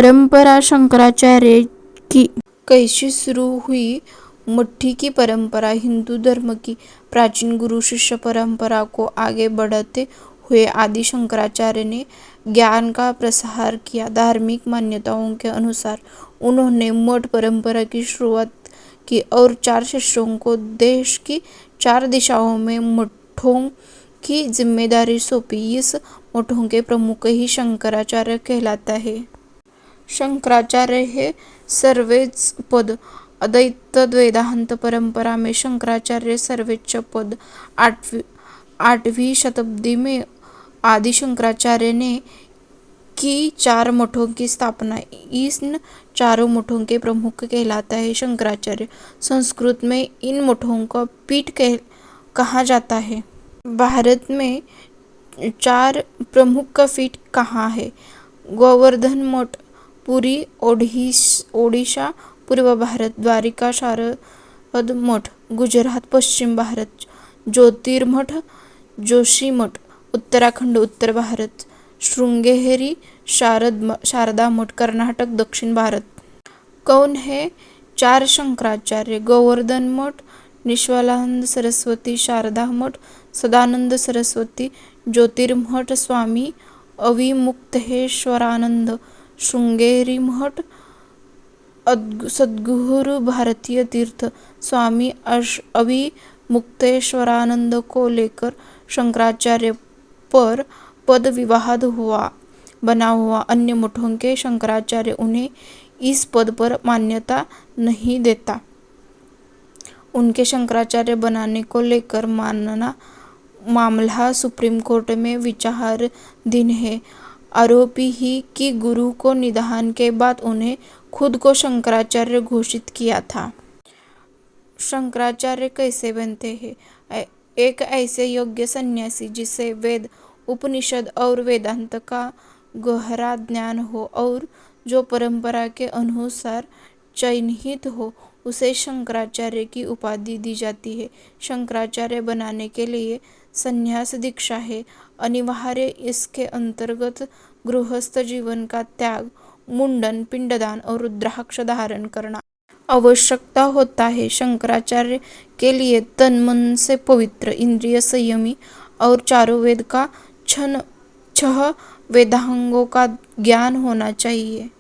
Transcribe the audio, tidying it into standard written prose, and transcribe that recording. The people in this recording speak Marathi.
परंपरा शंकराचार्य की कैसे शुरू हुई? मट्ठी की परंपरा हिंदू धर्म की प्राचीन गुरु शिष्य परंपरा को आगे बढ़ाते हुए आदि शंकराचार्य ने ज्ञान का प्रसार किया। धार्मिक मान्यताओं के अनुसार उन्होंने मठ परंपरा की शुरुआत की और 4 शिष्यों को देश की 4 दिशाओं में मठों की जिम्मेदारी सौंपी। इस मठों के प्रमुख ही शंकराचार्य कहलाता है। शंकराचार्य हे सर्वेच पद। अद्वैत वेदांत परंपरा में शंकराचार्य सर्वोच्च पद। 8वीं शताब्दी में आदि शंकराचार्य ने की 4 मठों की स्थापना। इन चारों मठों के प्रमुख कहलाता है शंकराचार्य। संस्कृत में इन मठों को पीठ कहा जाता है। भारत में 4 प्रमुख पीठ कहाँ है? गोवर्धन मठ पुरी ओडिशा पूर्व भारत। द्वारिका शारद मठ गुजरात पश्चिम भारत। ज्योतिर्मठ जोशीमठ उत्तराखंड उत्तर भारत। शृंगेरी शारदा मठ कर्नाटक दक्षिण भारत। कौन है 4 शंकराचार्य? गोवर्धन मठ निष्कलानंद सरस्वती। शारदा मठ सदानंद सरस्वती। ज्योतिर्मठ स्वामी अविमुक्तेश्वरानंद। शृंगेरी मठ सद्गुरु भारतीय तीर्थ स्वामी अविमुक्तेश्वरानंद को लेकर शंकराचार्य पर पद विवाद बना हुआ। अन्य मठों के शंकराचार्य उन्हें इस पद पर मान्यता नहीं देता। उनके शंकराचार्य बनाने को लेकर मामला सुप्रीम कोर्ट में विचाराधीन है। आरोपी ही कि गुरु को निधन के बाद उन्हें खुद को शंकराचार्य घोषित किया था। शंकराचार्य कैसे बनते हैं? एक ऐसे योग्य सन्यासी जिसे वेद उपनिषद और वेदांत का गहरा ज्ञान हो और जो परंपरा के अनुसार चिन्हित हो, उसे शंकराचार्य की उपाधि दी जाती है। शंकराचार्य बनाने के लिए संन्यास दीक्षा है अनिवार्य। इसके अंतर्गत गृहस्थ जीवन का त्याग, मुंडन, पिंडदान और रुद्राक्ष धारण करना आवश्यकता होता है। शंकराचार्य के लिए तन मन से पवित्र, इंद्रिय संयमी और चारों वेद का 6 वेदांगों का ज्ञान होना चाहिए।